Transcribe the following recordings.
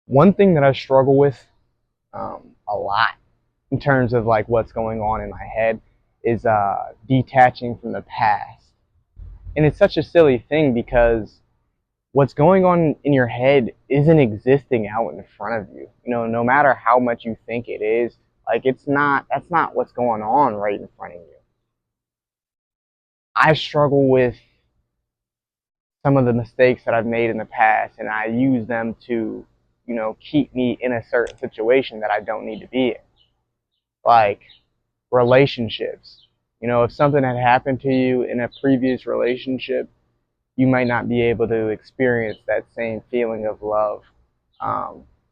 One thing that I struggle with a lot in terms of like what's going on in my head is detaching from the past. And it's such a silly thing because what's going on in your head isn't existing out in front of you. You know, no matter how much you think it is, like that's not what's going on right in front of you. I struggle with some of the mistakes that I've made in the past, and I use them to, keep me in a certain situation that I don't need to be in. Like relationships. If something had happened to you in a previous relationship, you might not be able to experience that same feeling of love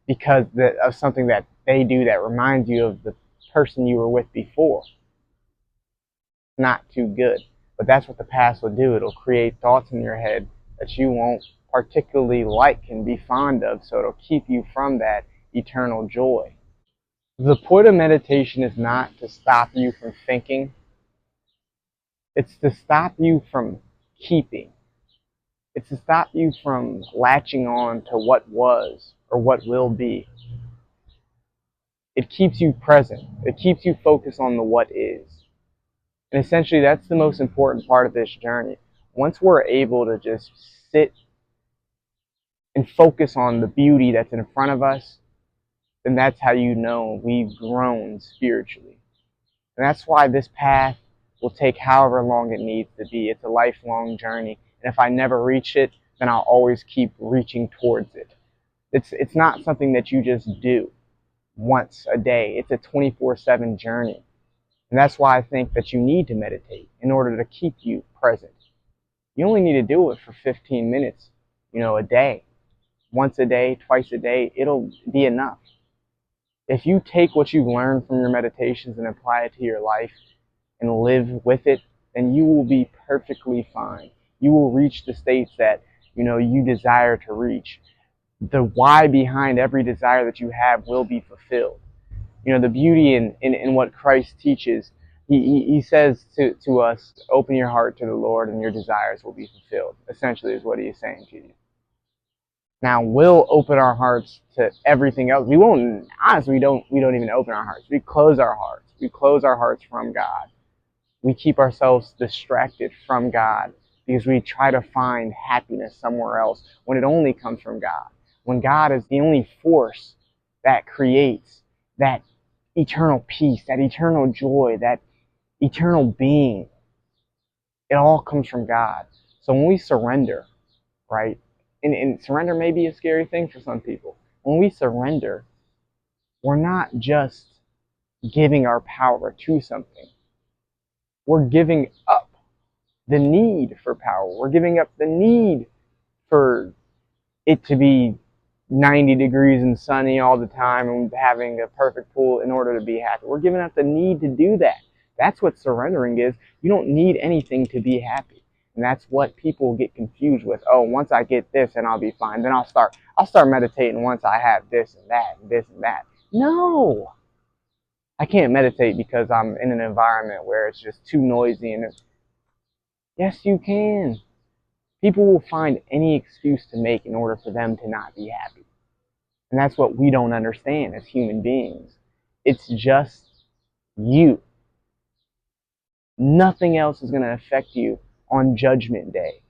because of something that they do that reminds you of the person you were with before. Not too good. But that's what the past will do. It'll create thoughts in your head that you won't particularly like and be fond of, so it'll keep you from that eternal joy. The point of meditation is not to stop you from thinking, it's to stop you from keeping. It's to stop you from latching on to what was or what will be. It keeps you present. It keeps you focused on the what is. And essentially, that's the most important part of this journey. Once we're able to just sit and focus on the beauty that's in front of us, then that's how you know we've grown spiritually. And that's why this path will take however long it needs to be. It's a lifelong journey. And if I never reach it, then I'll always keep reaching towards it. It's not something that you just do once a day. It's a 24/7 journey. And that's why I think that you need to meditate in order to keep you present. You only need to do it for 15 minutes, a day. Once a day, twice a day, it'll be enough. If you take what you've learned from your meditations and apply it to your life and live with it, then you will be perfectly fine. You will reach the states that, you desire to reach. The why behind every desire that you have will be fulfilled. The beauty in what Christ teaches, he says to us, open your heart to the Lord and your desires will be fulfilled, essentially is what he is saying to you. Now we'll open our hearts to everything else. We won't, honestly, we don't even open our hearts. We close our hearts. We close our hearts from God. We keep ourselves distracted from God because we try to find happiness somewhere else when it only comes from God. When God is the only force that creates that eternal peace, that eternal joy, that eternal being. It all comes from God. So when we surrender, right, and surrender may be a scary thing for some people. When we surrender, we're not just giving our power to something. We're giving up the need for power. We're giving up the need for it to be 90 degrees and sunny all the time and having a perfect pool in order to be happy. We're giving up the need to do that. That's what surrendering is. You don't need anything to be happy. And that's what people get confused with. Oh, once I get this and I'll be fine. Then I'll start meditating once I have this and that and this and that. No. I can't meditate because I'm in an environment where it's just too noisy and yes, you can. People will find any excuse to make in order for them to not be happy. And that's what we don't understand as human beings. It's just you. Nothing else is going to affect you on Judgment Day.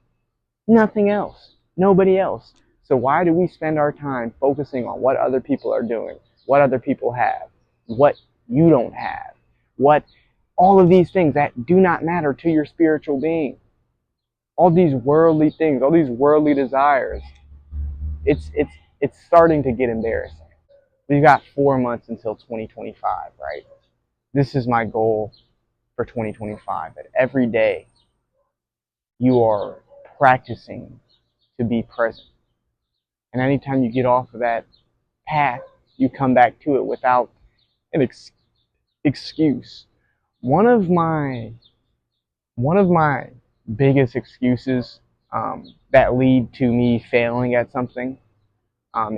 Nothing else. Nobody else. So why do we spend our time focusing on what other people are doing, what other people have, what you don't have, what all of these things that do not matter to your spiritual being? All these worldly things, all these worldly desires. It's starting to get embarrassing. We've got 4 months until 2025, right? This is my goal for 2025, that every day you are practicing to be present. And anytime you get off of that path, you come back to it without an excuse. One of my biggest excuses that lead to me failing at something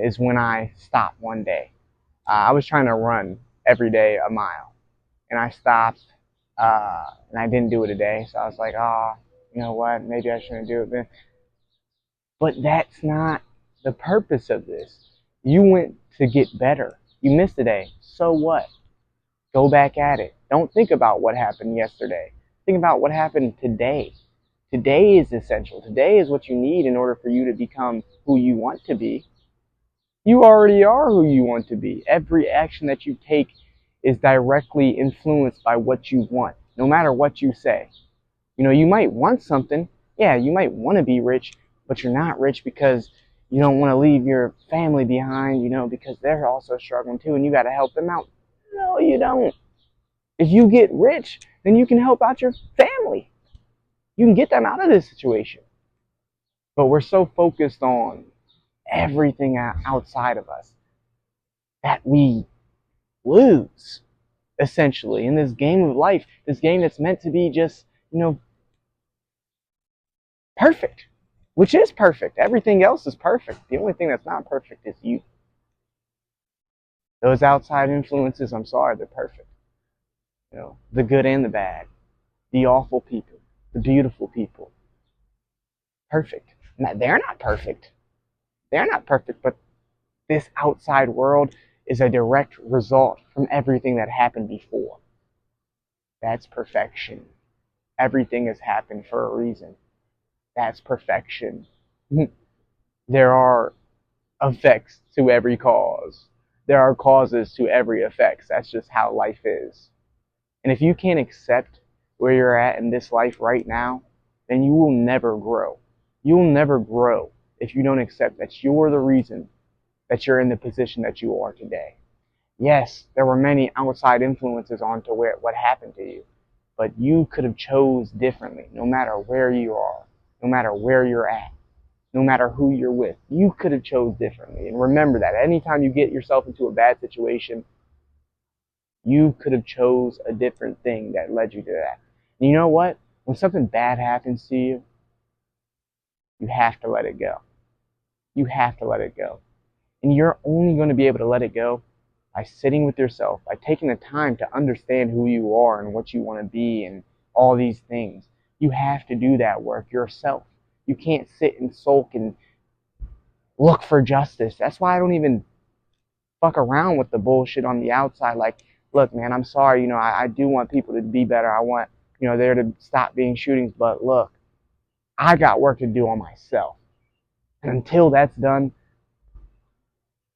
is when I stop one day. I was trying to run every day a mile, and I stopped, and I didn't do it a day. So I was like, oh, you know what? Maybe I shouldn't do it then. But that's not the purpose of this. You went to get better. You missed a day. So what? Go back at it. Don't think about what happened yesterday. Think about what happened today. Today is essential. Today is what you need in order for you to become who you want to be. You already are who you want to be. Every action that you take is directly influenced by what you want, no matter what you say. You know, you might want something. Yeah, you might want to be rich, but you're not rich because you don't want to leave your family behind, because they're also struggling too and you got to help them out. No, you don't. If you get rich, then you can help out your family. You can get them out of this situation. But we're so focused on everything outside of us that we lose, essentially, in this game of life, this game that's meant to be just, perfect, which is perfect. Everything else is perfect. The only thing that's not perfect is you. Those outside influences, I'm sorry, they're perfect. The good and the bad, the awful people, the beautiful people. Perfect. Now, they're not perfect. They're not perfect, but this outside world is a direct result from everything that happened before. That's perfection. Everything has happened for a reason. That's perfection. There are effects to every cause. There are causes to every effect. That's just how life is. And if you can't accept where you're at in this life right now, then you will never grow. You will never grow if you don't accept that you're the reason that you're in the position that you are today. Yes, there were many outside influences onto what happened to you, but you could have chose differently no matter where you are, no matter where you're at, no matter who you're with. You could have chose differently. And remember that anytime you get yourself into a bad situation, you could have chose a different thing that led you to that. And you know what? When something bad happens to you, you have to let it go. You have to let it go. And you're only going to be able to let it go by sitting with yourself, by taking the time to understand who you are and what you want to be and all these things. You have to do that work yourself. You can't sit and sulk and look for justice. That's why I don't even fuck around with the bullshit on the outside. Like, look, man, I'm sorry. I do want people to be better. I want, there to stop being shootings. But look, I got work to do on myself. And until that's done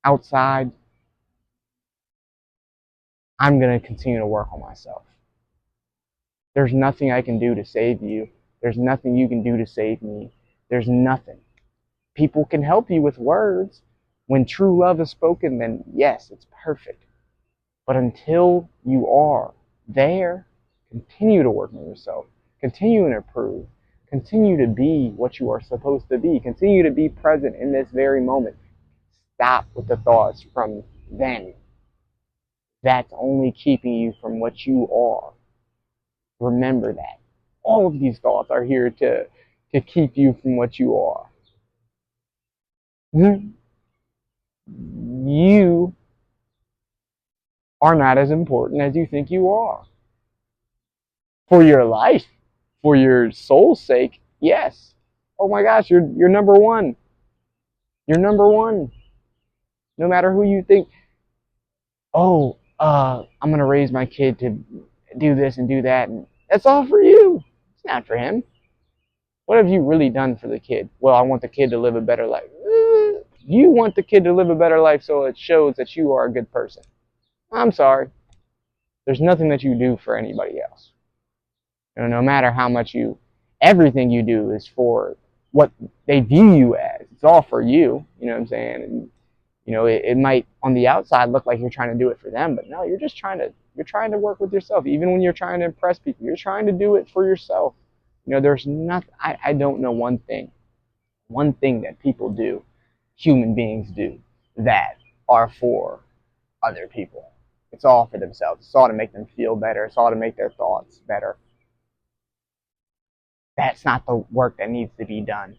outside, I'm going to continue to work on myself. There's nothing I can do to save you. There's nothing you can do to save me. There's nothing. People can help you with words. When true love is spoken, then yes, it's perfect. But until you are there, continue to work on yourself. Continue to improve. Continue to be what you are supposed to be. Continue to be present in this very moment. Stop with the thoughts from then. That's only keeping you from what you are. Remember that. All of these thoughts are here to keep you from what you are. You are not as important as you think you are. For your life, for your soul's sake, yes. Oh my gosh, you're number one. You're number one. No matter who you think, oh, I'm gonna raise my kid to do this and do that, and that's all for you. It's not for him. What have you really done for the kid? Well, I want the kid to live a better life. You want the kid to live a better life so it shows that you are a good person. I'm sorry. There's nothing that you do for anybody else. No matter how much everything you do is for what they view you as. It's all for you. You know what I'm saying? And it might on the outside look like you're trying to do it for them, but no, you're trying to work with yourself. Even when you're trying to impress people, you're trying to do it for yourself. There's nothing. I don't know one thing that people do, human beings do, that are for other people. It's all for themselves. It's all to make them feel better. It's all to make their thoughts better. That's not the work that needs to be done.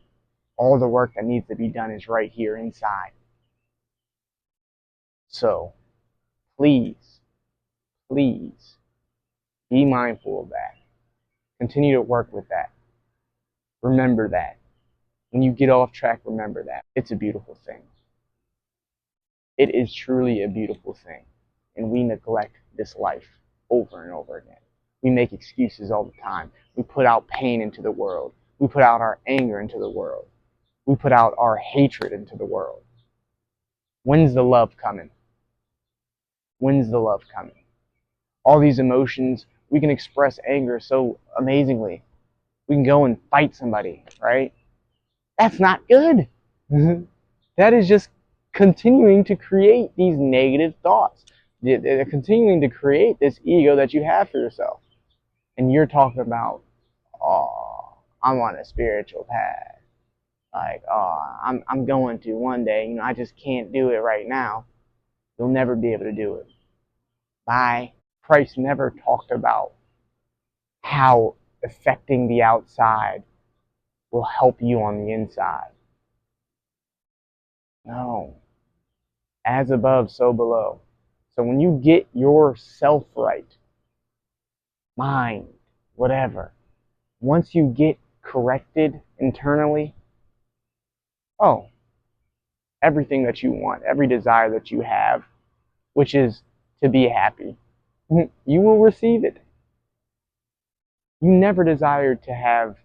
All the work that needs to be done is right here inside. So, please, please, be mindful of that. Continue to work with that. Remember that. When you get off track, remember that. It's a beautiful thing. It is truly a beautiful thing, and we neglect this life over and over again. We make excuses all the time. We put out pain into the world. We put out our anger into the world. We put out our hatred into the world. When's the love coming? When's the love coming? All these emotions, we can express anger so amazingly. We can go and fight somebody, right? That's not good. That is just continuing to create these negative thoughts. They're continuing to create this ego that you have for yourself. And you're talking about, oh, I'm on a spiritual path. Like, oh, I'm going to one day. I just can't do it right now. You'll never be able to do it. Bye. Christ never talked about how affecting the outside will help you on the inside. No. As above, so below. So when you get yourself right, mind, whatever, once you get corrected internally, oh, everything that you want, every desire that you have, which is to be happy, you will receive it. You never desired to have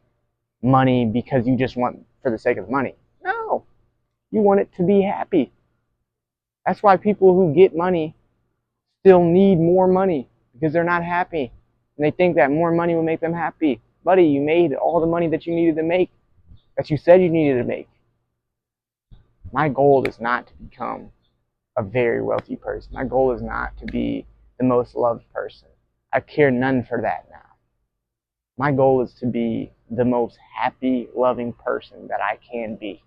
money because you just want for the sake of money. No, you want it to be happy. That's why people who get money still need more money because they're not happy. And they think that more money will make them happy. Buddy, you made all the money that you needed to make, that you said you needed to make. My goal is not to become a very wealthy person. My goal is not to be the most loved person. I care none for that now. My goal is to be the most happy, loving person that I can be.